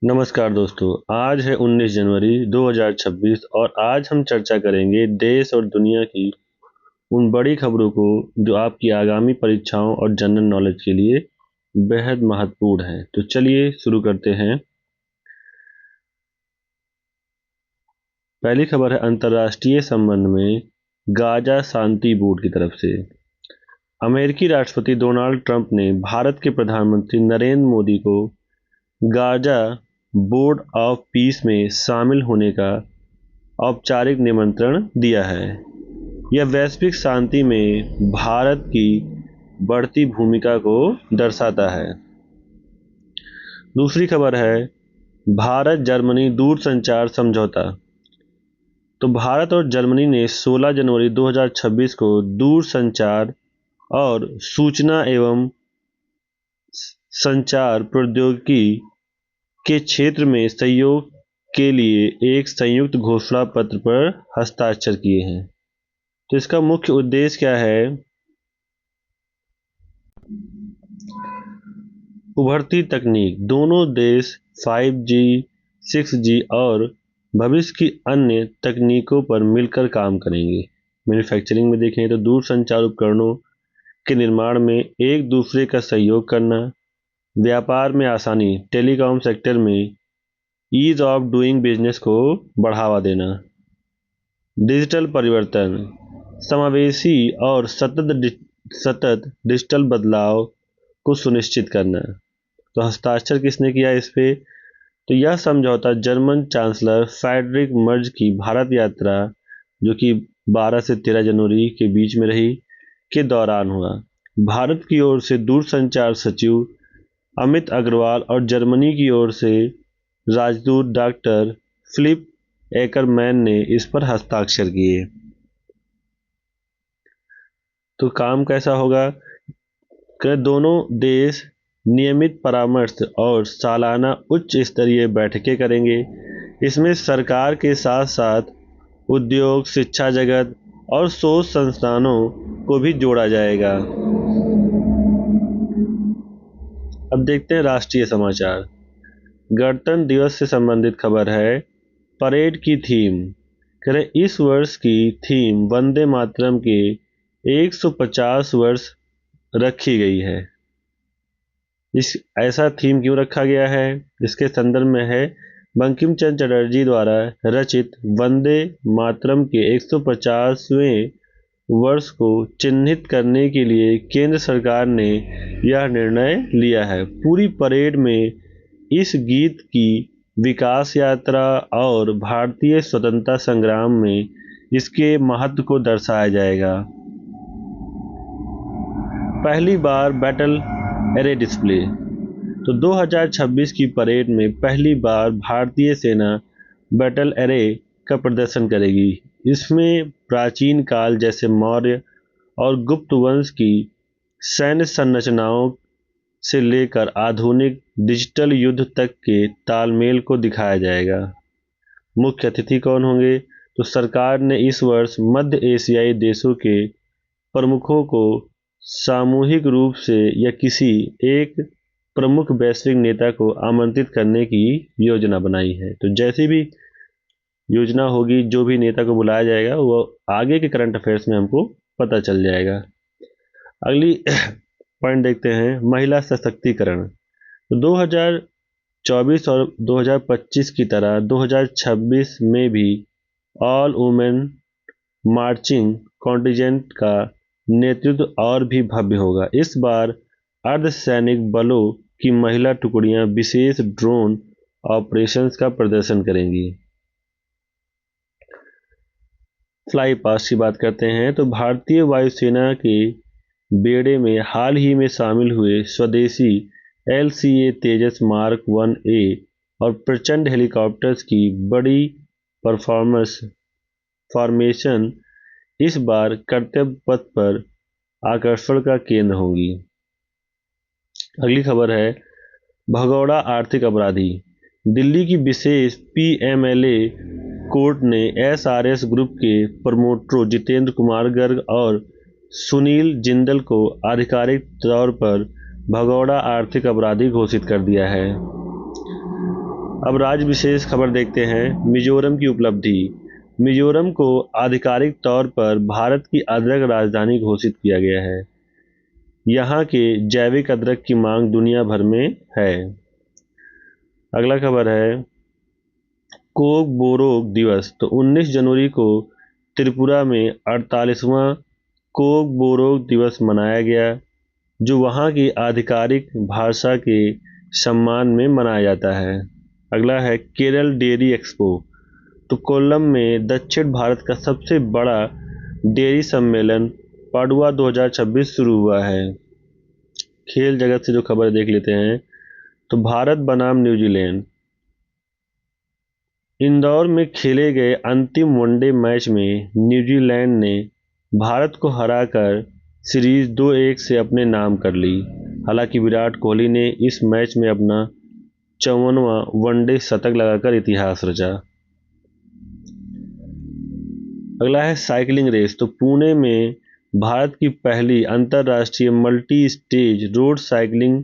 नमस्कार दोस्तों। आज है 19 जनवरी 2026 और आज हम चर्चा करेंगे देश और दुनिया की उन बड़ी खबरों को जो आपकी आगामी परीक्षाओं और जनरल नॉलेज के लिए बेहद महत्वपूर्ण है। तो चलिए शुरू करते हैं। पहली खबर है अंतर्राष्ट्रीय संबंध में गाजा शांति बोर्ड की तरफ से। अमेरिकी राष्ट्रपति डोनाल्ड ट्रंप ने भारत के प्रधानमंत्री नरेंद्र मोदी को गाजा बोर्ड ऑफ पीस में शामिल होने का औपचारिक निमंत्रण दिया है। यह वैश्विक शांति में भारत की बढ़ती भूमिका को दर्शाता है। दूसरी खबर है भारत जर्मनी दूरसंचार समझौता। तो भारत और जर्मनी ने 16 जनवरी 2026 को दूरसंचार और सूचना एवं संचार प्रौद्योगिकी के क्षेत्र में सहयोग के लिए एक संयुक्त घोषणा पत्र पर हस्ताक्षर किए हैं। तो इसका मुख्य उद्देश्य क्या है? उभरती तकनीक। दोनों देश 5G, 6G और भविष्य की अन्य तकनीकों पर मिलकर काम करेंगे। मैन्युफैक्चरिंग में देखें तो दूरसंचार उपकरणों के निर्माण में एक दूसरे का सहयोग करना, व्यापार में आसानी, टेलीकॉम सेक्टर में ईज ऑफ डूइंग बिजनेस को बढ़ावा देना, डिजिटल परिवर्तन, समावेशी और सतत डिजिटल बदलाव को सुनिश्चित करना। तो हस्ताक्षर किसने किया इस पे? तो यह समझौता जर्मन चांसलर फ्रेडरिक मर्ज की भारत यात्रा, जो कि 12 से 13 जनवरी के बीच में रही, के दौरान हुआ। भारत की ओर से दूरसंचार सचिव अमित अग्रवाल और जर्मनी की ओर से राजदूत डॉक्टर फिलिप एकरमैन ने इस पर हस्ताक्षर किए। तो काम कैसा होगा कि दोनों देश नियमित परामर्श और सालाना उच्च स्तरीय बैठकें करेंगे। इसमें सरकार के साथ साथ उद्योग, शिक्षा जगत और शोध संस्थानों को भी जोड़ा जाएगा। अब देखते हैं राष्ट्रीय समाचार। गणतंत्र दिवस से संबंधित खबर है। परेड की थीम। करें इस वर्ष की थीम वंदे मातरम के 150 वर्ष रखी गई है। ऐसा थीम क्यों रखा गया है? इसके संदर्भ में है बंकिम चंद्र चटर्जी द्वारा रचित वंदे मातरम के 150वें वर्ष को चिन्हित करने के लिए केंद्र सरकार ने यह निर्णय लिया है। पूरी परेड में इस गीत की विकास यात्रा और भारतीय स्वतंत्रता संग्राम में इसके महत्व को दर्शाया जाएगा। पहली बार बैटल एरे डिस्प्ले। तो 2026 की परेड में पहली बार भारतीय सेना बैटल एरे का प्रदर्शन करेगी। इसमें प्राचीन काल जैसे मौर्य और गुप्त वंश की सैन्य संरचनाओं से लेकर आधुनिक डिजिटल युद्ध तक के तालमेल को दिखाया जाएगा। मुख्य अतिथि कौन होंगे? तो सरकार ने इस वर्ष मध्य एशियाई देशों के प्रमुखों को सामूहिक रूप से या किसी एक प्रमुख वैश्विक नेता को आमंत्रित करने की योजना बनाई है। तो जैसी भी योजना होगी, जो भी नेता को बुलाया जाएगा, वो आगे के करंट अफेयर्स में हमको पता चल जाएगा। अगली पॉइंट देखते हैं, महिला सशक्तिकरण। तो 2024 और 2025 की तरह 2026 में भी ऑल वुमेन मार्चिंग कॉन्टिजेंट का नेतृत्व और भी भव्य होगा। इस बार अर्धसैनिक बलों की महिला टुकड़ियां विशेष ड्रोन ऑपरेशंस का प्रदर्शन करेंगी। फ्लाई पास्ट की बात करते हैं तो भारतीय वायुसेना के बेड़े में हाल ही में शामिल हुए स्वदेशी LCA तेजस मार्क 1A और प्रचंड हेलीकॉप्टर्स की बड़ी फॉर्मेशन इस बार कर्तव्य पथ पर आकर्षण का केंद्र होंगी। अगली खबर है भगोड़ा आर्थिक अपराधी। दिल्ली की विशेष PMLA कोर्ट ने SRS ग्रुप के प्रमोटरों जितेंद्र कुमार गर्ग और सुनील जिंदल को आधिकारिक तौर पर भगोड़ा आर्थिक अपराधी घोषित कर दिया है। अब राज्य विशेष खबर देखते हैं। मिजोरम की उपलब्धि। मिजोरम को आधिकारिक तौर पर भारत की अदरक राजधानी घोषित किया गया है। यहाँ के जैविक अदरक की मांग दुनिया भर में है। अगला खबर है कोक बोरोक दिवस। तो 19 जनवरी को त्रिपुरा में 48वां कोक बोरोक दिवस मनाया गया, जो वहाँ की आधिकारिक भाषा के सम्मान में मनाया जाता है। अगला है केरल डेयरी एक्सपो। तो कोल्लम में दक्षिण भारत का सबसे बड़ा डेयरी सम्मेलन पाडुआ 2026 शुरू हुआ है। खेल जगत से जो खबर देख लेते हैं। तो भारत बनाम न्यूजीलैंड। इंदौर में खेले गए अंतिम वनडे मैच में न्यूजीलैंड ने भारत को हराकर सीरीज 2-1 से अपने नाम कर ली। हालांकि विराट कोहली ने इस मैच में अपना 54वां वनडे शतक लगाकर इतिहास रचा। अगला है साइकिलिंग रेस। तो पुणे में भारत की पहली अंतर्राष्ट्रीय multi stage road cycling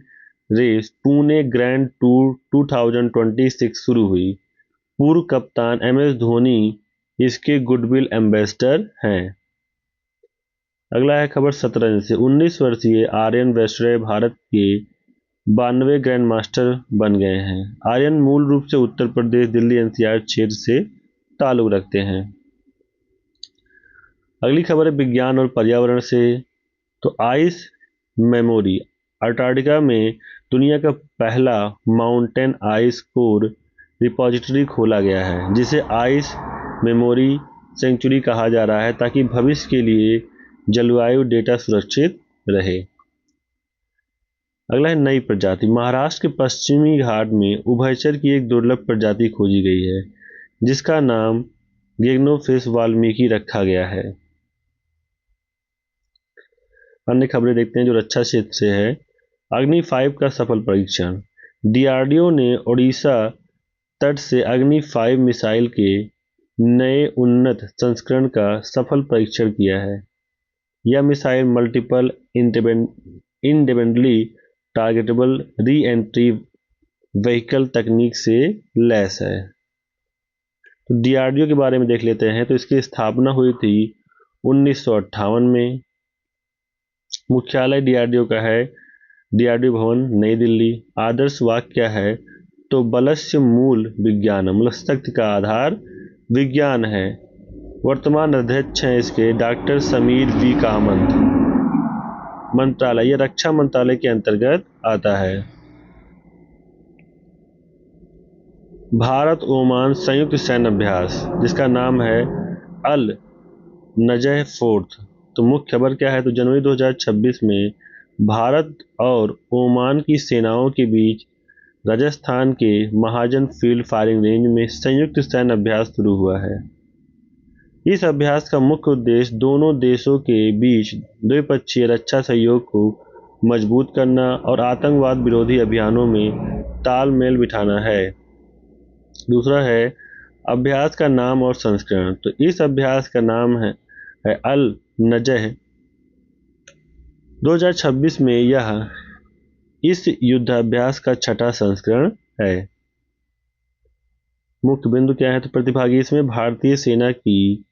race Pune grand tour 2026 शुरू हुई। पूर्व कप्तान MS धोनी इसके गुडविल एम्बेसडर हैं। अगला है खबर 17 से। 19 वर्षीय आर्यन वैश्रय भारत के 92वें ग्रैंड मास्टर बन गए हैं। आर्यन मूल रूप से उत्तर प्रदेश दिल्ली NCR क्षेत्र से ताल्लुक रखते हैं। अगली खबर है विज्ञान और पर्यावरण से। तो आइस मेमोरी। अंटार्कटिका में दुनिया का पहला माउंटेन आइस कोर रिपॉजिटरी खोला गया है, जिसे आइस मेमोरी सेंचुरी कहा जा रहा है, ताकि भविष्य के लिए जलवायु डेटा सुरक्षित रहे। अगला है नई प्रजाति। महाराष्ट्र के पश्चिमी घाट में उभयचर की एक दुर्लभ प्रजाति खोजी गई है, जिसका नाम गेग्नोफिस वाल्मीकि रखा गया है। अन्य खबरें देखते हैं जो रक्षा क्षेत्र से है। अग्नि 5 का सफल परीक्षण। DRDO ने ओडिशा तट से अग्नि 5 मिसाइल के नए उन्नत संस्करण का सफल परीक्षण किया है। यह missile multiple independently targetable re entry vehicle तकनीक से लैस है। तो DRDO के बारे में देख लेते हैं। तो इसकी स्थापना हुई थी 1958 में। मुख्यालय DRDO का है DRDO भवन, नई दिल्ली। आदर्श वाक्य क्या है? तो बलस्य मूल विज्ञानम, मतलब शक्ति का आधार विज्ञान है। वर्तमान अध्यक्ष हैं इसके डॉक्टर समीर V कामत। मंत्रालय, यह रक्षा मंत्रालय के अंतर्गत आता है। भारत ओमान संयुक्त सैन्य अभ्यास, जिसका नाम है अल नजह फोर्थ। तो मुख्य खबर क्या है? तो जनवरी 2026 में भारत और ओमान की सेनाओं के बीच राजस्थान के महाजन फील्ड फायरिंग रेंज में संयुक्त सैन्य अभ्यास शुरू हुआ है। इस अभ्यास का मुख्य उद्देश्य दोनों देशों के बीच द्विपक्षीय रक्षा सहयोग को मजबूत करना और आतंकवाद विरोधी अभियानों में तालमेल बिठाना है। दूसरा है अभ्यास का नाम और संस्करण। तो इस अभ्यास का नाम है अल नजह। 2026 में यह इस युद्धाभ्यास का 6ठा संस्करण है। मुख्य बिंदु क्या है? तो प्रतिभागी इसमें भारतीय सेना की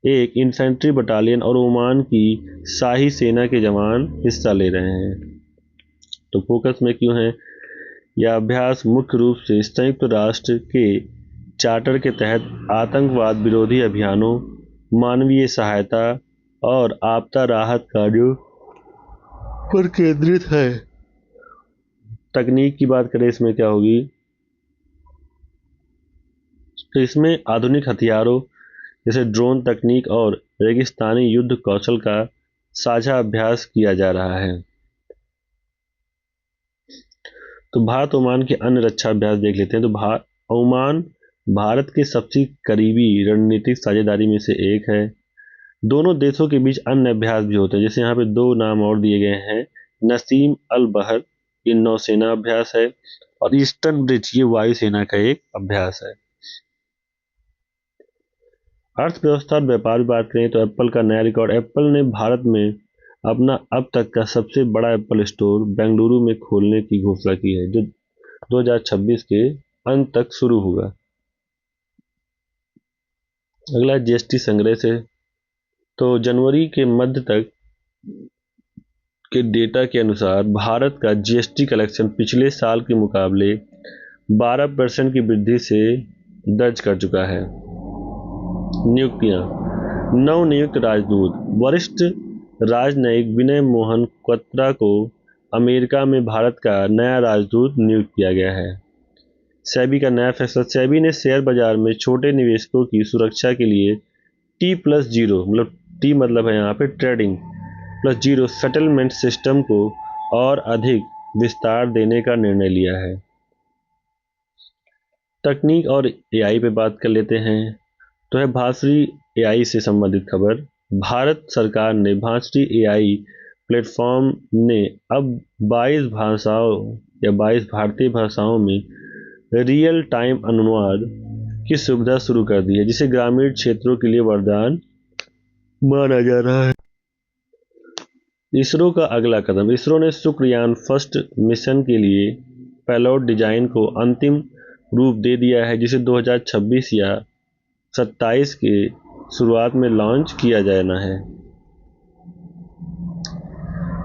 एक इन्फेंट्री बटालियन और ओमान की शाही सेना के जवान हिस्सा ले रहे हैं। तो फोकस में क्यों है? यह अभ्यास मुख्य रूप से संयुक्त राष्ट्र के चार्टर के तहत आतंकवाद विरोधी अभियानों, मानवीय सहायता और आपदा राहत कार्यों पर केंद्रित है। तकनीक की बात करें इसमें क्या होगी? तो इसमें आधुनिक हथियारों जैसे ड्रोन तकनीक और रेगिस्तानी युद्ध कौशल का साझा अभ्यास किया जा रहा है। तो भारत ओमान के अन्य रक्षा अभ्यास देख लेते हैं। तो ओमान भारत के सबसे करीबी रणनीतिक साझेदारी में से एक है। दोनों देशों के बीच अन्य अभ्यास भी होते हैं, जैसे यहाँ पे 2 नाम और दिए गए हैं। नसीम अल बहर, ये नौसेना अभ्यास है, और ईस्टर्न ब्रिज, ये वायुसेना का एक अभ्यास है। अर्थव्यवस्था और व्यापार की बात करें तो एप्पल का नया रिकॉर्ड। एप्पल ने भारत में अपना अब तक का सबसे बड़ा एप्पल स्टोर बेंगलुरु में खोलने की घोषणा की है, जो 2026 के अंत तक शुरू होगा। अगला जीएसटी संग्रह से, तो जनवरी के मध्य तक के डेटा के अनुसार भारत का जीएसटी कलेक्शन पिछले साल के मुकाबले 12% की वृद्धि से दर्ज कर चुका है। नियुक्तियां, नवनियुक्त राजदूत, वरिष्ठ राजनयिक विनय मोहन क्वत्रा को अमेरिका में भारत का नया राजदूत नियुक्त किया गया है। सेबी का नया फैसला, सेबी ने शेयर बाजार में छोटे निवेशकों की सुरक्षा के लिए T+0 मतलब टी मतलब है यहाँ पे ट्रेडिंग +0 सेटलमेंट सिस्टम को और अधिक विस्तार देने का निर्णय लिया है। तकनीक और एआई पे बात कर लेते हैं। तो है भाषी एआई से संबंधित खबर। भारत सरकार ने भाषी एआई प्लेटफॉर्म ने अब 22 भाषाओं या 22 भारतीय भाषाओं में रियल टाइम अनुवाद की सुविधा शुरू कर दी है, जिसे ग्रामीण क्षेत्रों के लिए वरदान माना जा रहा है। इसरो का अगला कदम, इसरो ने शुक्रयान फर्स्ट मिशन के लिए पेलोड डिजाइन को अंतिम रूप दे दिया है, जिसे 2026 या 27 के शुरुआत में लॉन्च किया जाना है।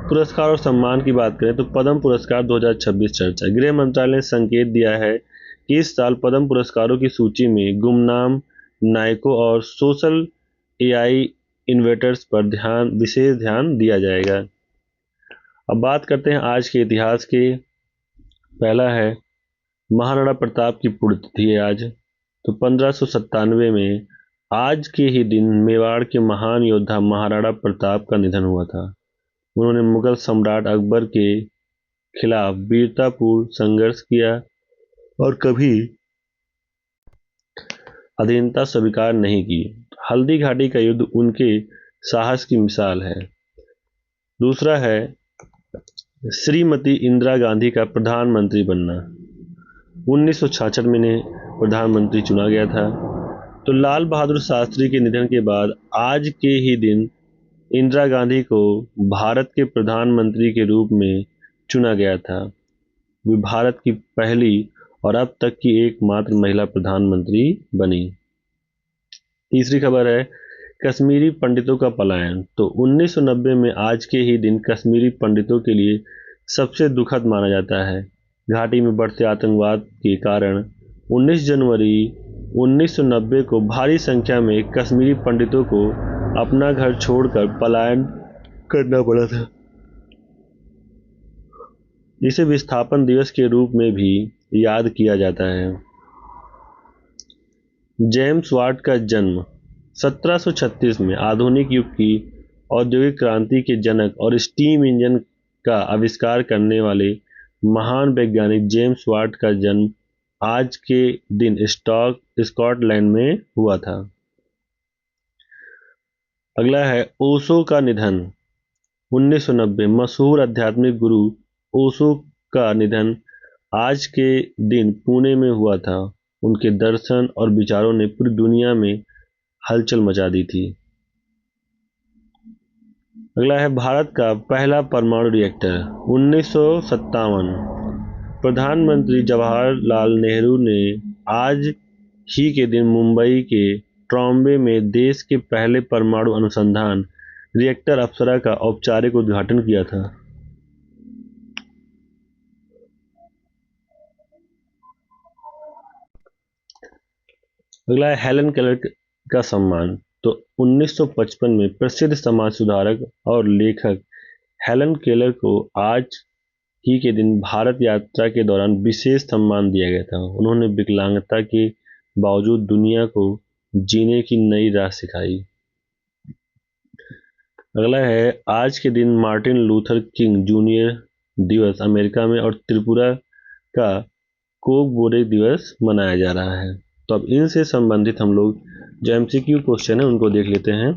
पुरस्कार और सम्मान की बात करें तो पद्म पुरस्कार 2026 चर्चा। गृह मंत्रालय ने संकेत दिया है कि इस साल पद्म पुरस्कारों की सूची में गुमनाम नायकों और सोशल एआई इनोवेटर्स पर विशेष ध्यान दिया जाएगा। अब बात करते हैं आज के इतिहास के। पहला है महाराणा प्रताप की पुण्यतिथि है आज। तो 1597 में आज के ही दिन मेवाड़ के महान योद्धा महाराणा प्रताप का निधन हुआ था। उन्होंने मुगल सम्राट अकबर के खिलाफ वीरतापूर्ण संघर्ष किया और कभी अधीनता स्वीकार नहीं की। हल्दी घाटी का युद्ध उनके साहस की मिसाल है। दूसरा है श्रीमती इंदिरा गांधी का प्रधानमंत्री बनना। 1966 में इन्हें प्रधानमंत्री चुना गया था। तो लाल बहादुर शास्त्री के निधन के बाद आज के ही दिन इंदिरा गांधी को भारत के प्रधानमंत्री के रूप में चुना गया था। वे भारत की पहली और अब तक की एकमात्र महिला प्रधानमंत्री बनी। तीसरी खबर है कश्मीरी पंडितों का पलायन। तो 1990 में आज के ही दिन कश्मीरी पंडितों के लिए सबसे दुखद माना जाता है। घाटी में बढ़ते आतंकवाद के कारण 19 जनवरी 1990 को भारी संख्या में कश्मीरी पंडितों को अपना घर छोड़कर पलायन करना पड़ा था। इसे विस्थापन दिवस के रूप में भी याद किया जाता है। जेम्स वाट का जन्म 1736 में आधुनिक युग की औद्योगिक क्रांति के जनक और स्टीम इंजन का आविष्कार करने वाले महान वैज्ञानिक जेम्स वाट का जन्म आज के दिन स्कॉटलैंड में हुआ था। अगला है ओशो का निधन। 1990 मशहूर आध्यात्मिक गुरु ओशो का निधन आज के दिन पुणे में हुआ था। उनके दर्शन और विचारों ने पूरी दुनिया में हलचल मचा दी थी। अगला है भारत का पहला परमाणु रिएक्टर। 1957 प्रधानमंत्री जवाहरलाल नेहरू ने आज ही के दिन मुंबई के ट्रॉम्बे में देश के पहले परमाणु अनुसंधान रिएक्टर अप्सरा का औपचारिक उद्घाटन किया था। अगला है हेलन केलर का सम्मान। तो 1955 में प्रसिद्ध समाज सुधारक और लेखक हेलन केलर को आज ही के दिन भारत यात्रा के दौरान विशेष सम्मान दिया गया था। उन्होंने विकलांगता के बावजूद दुनिया को जीने की नई राह सिखाई। अगला है आज के दिन मार्टिन लूथर किंग जूनियर दिवस अमेरिका में और त्रिपुरा का कोक बोरे दिवस मनाया जा रहा है। तो अब इनसे संबंधित हम लोग जो एमसीक्यू क्वेश्चन है उनको देख लेते हैं।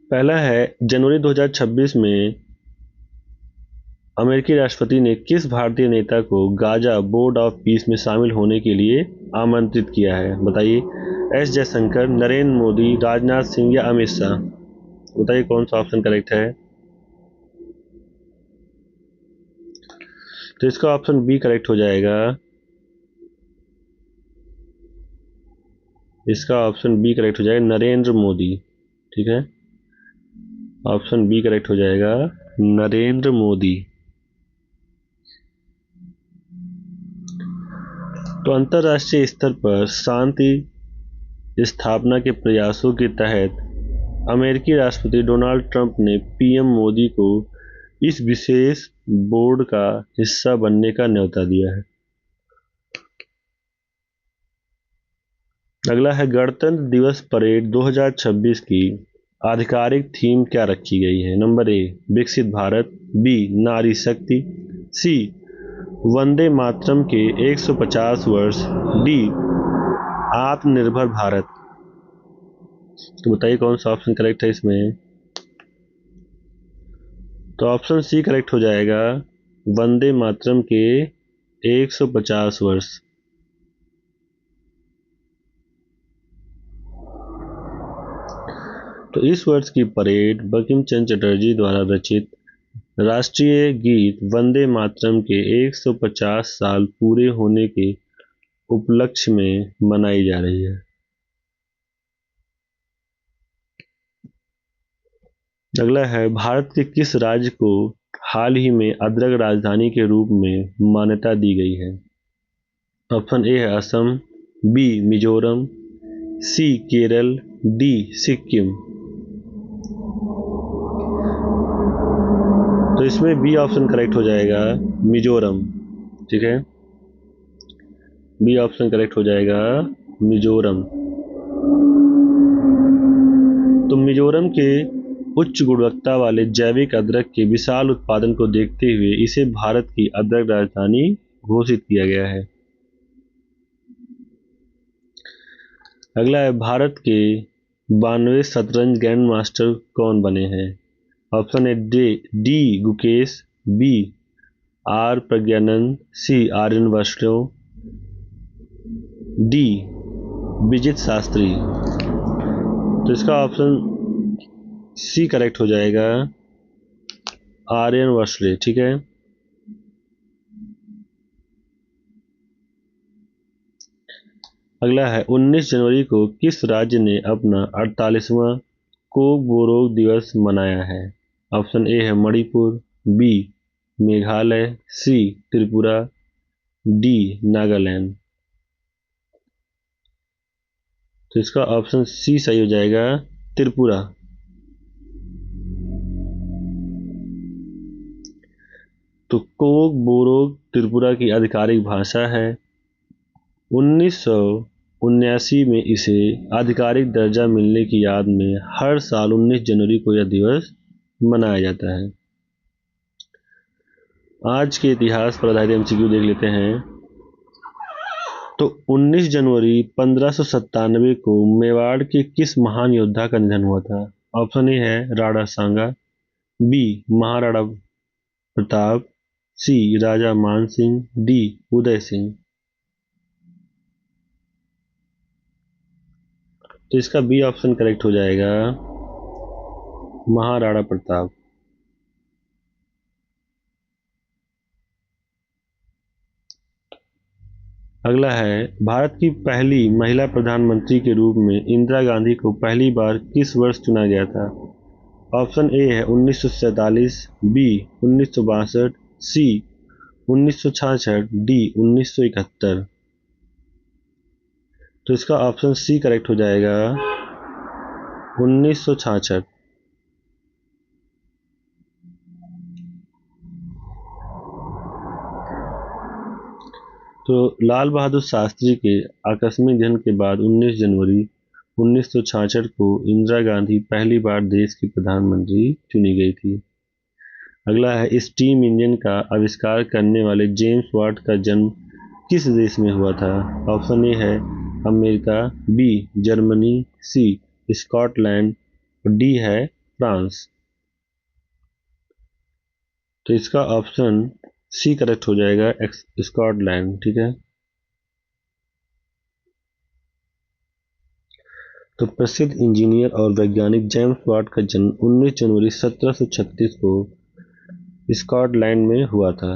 पहला है जनवरी 2026 में अमेरिकी राष्ट्रपति ने किस भारतीय नेता को गाजा बोर्ड ऑफ पीस में शामिल होने के लिए आमंत्रित किया है? बताइए। एस जयशंकर, नरेंद्र मोदी, राजनाथ सिंह या अमित शाह? बताइए कौन सा ऑप्शन करेक्ट है। तो इसका ऑप्शन बी करेक्ट हो जाएगा। इसका ऑप्शन बी करेक्ट हो जाएगा, नरेंद्र मोदी। ठीक है, ऑप्शन बी करेक्ट हो जाएगा, नरेंद्र मोदी। तो अंतर्राष्ट्रीय स्तर पर शांति स्थापना के प्रयासों के तहत अमेरिकी राष्ट्रपति डोनाल्ड ट्रंप ने पीएम मोदी को इस विशेष बोर्ड का हिस्सा बनने का न्योता दिया है। अगला है, गणतंत्र दिवस परेड 2026 की आधिकारिक थीम क्या रखी गई है? नंबर ए, विकसित भारत। बी, नारी शक्ति। सी, वंदे मातरम के 150 वर्ष। डी, आत्मनिर्भर भारत। तो बताइए कौन सा ऑप्शन करेक्ट है इसमें? तो ऑप्शन सी करेक्ट हो जाएगा, वंदे मातरम के 150 वर्ष। तो इस वर्ष की परेड बंकिम चंद्र चटर्जी द्वारा रचित राष्ट्रीय गीत वंदे मातरम के 150 साल पूरे होने के उपलक्ष्य में मनाई जा रही है। अगला है, भारत के किस राज्य को हाल ही में अदरक राजधानी के रूप में मान्यता दी गई है? ऑप्शन ए है असम। बी, मिजोरम। सी, केरल। डी, सिक्किम। तो इसमें बी ऑप्शन करेक्ट हो जाएगा, मिजोरम। ठीक है, बी ऑप्शन करेक्ट हो जाएगा, मिजोरम। तो मिजोरम के उच्च गुणवत्ता वाले जैविक अदरक के विशाल उत्पादन को देखते हुए इसे भारत की अदरक राजधानी घोषित किया गया है। अगला है, भारत के 92वें शतरंज ग्रैंड मास्टर कौन बने हैं? Option A D Gukesh. B, R Praggnanandhaa. C, Aryan Vaishnav. D, Vijit Shastri. तो इसका ऑप्शन सी करेक्ट हो जाएगा, आर्यन वैष्णव। ठीक है, अगला है, 19 जनवरी को किस राज्य ने अपना 48वां कोक बोरोक दिवस मनाया है? ऑप्शन ए है मणिपुर। बी, मेघालय। सी, त्रिपुरा। डी, नागालैंड। तो इसका ऑप्शन सी सही हो जाएगा, त्रिपुरा। तो कोक बोरोक त्रिपुरा की आधिकारिक भाषा है। 1979 में इसे आधिकारिक दर्जा मिलने की याद में हर साल 19 जनवरी को यह दिवस मनाया जाता है। आज के इतिहास पर आधारित एमसीक्यू देख लेते हैं। तो 19 जनवरी 1597 को मेवाड़ के किस महान योद्धा का निधन हुआ था? ऑप्शन ए है राणा सांगा। बी, महाराणा प्रताप। सी, राजा मान सिंह। डी, उदय सिंह। तो इसका बी ऑप्शन करेक्ट हो जाएगा, महाराणा प्रताप। अगला है, भारत की पहली महिला प्रधानमंत्री के रूप में इंदिरा गांधी को पहली बार किस वर्ष चुना गया था? ऑप्शन ए है 1947। बी, 1962। सी, 1966। डी, 1971। तो इसका ऑप्शन सी करेक्ट हो जाएगा, 1966। तो लाल बहादुर शास्त्री के आकस्मिक निधन के बाद 19 जनवरी 1966 को इंदिरा गांधी पहली बार देश की प्रधानमंत्री चुनी गई थी। अगला है, स्टीम इंजन का आविष्कार करने वाले जेम्स वाट का जन्म किस देश में हुआ था? ऑप्शन ए है America. B, Germany. C, Scotland. D है फ्रांस। तो इसका ऑप्शन सी करेक्ट हो जाएगा, स्कॉटलैंड। ठीक है, तो प्रसिद्ध इंजीनियर और वैज्ञानिक जेम्स वाट का जन्म 19 जनवरी 1736 को स्कॉटलैंड में हुआ था।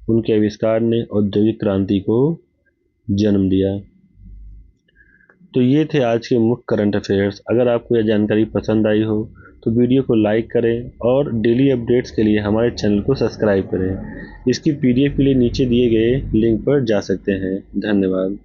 उनके आविष्कार ने औद्योगिक क्रांति को जन्म दिया। तो ये थे आज के मुख्य करंट अफेयर्स। अगर आपको यह जानकारी पसंद आई हो तो वीडियो को लाइक करें और डेली अपडेट्स के लिए हमारे चैनल को सब्सक्राइब करें। इसकी PDF के लिए नीचे दिए गए लिंक पर जा सकते हैं। धन्यवाद।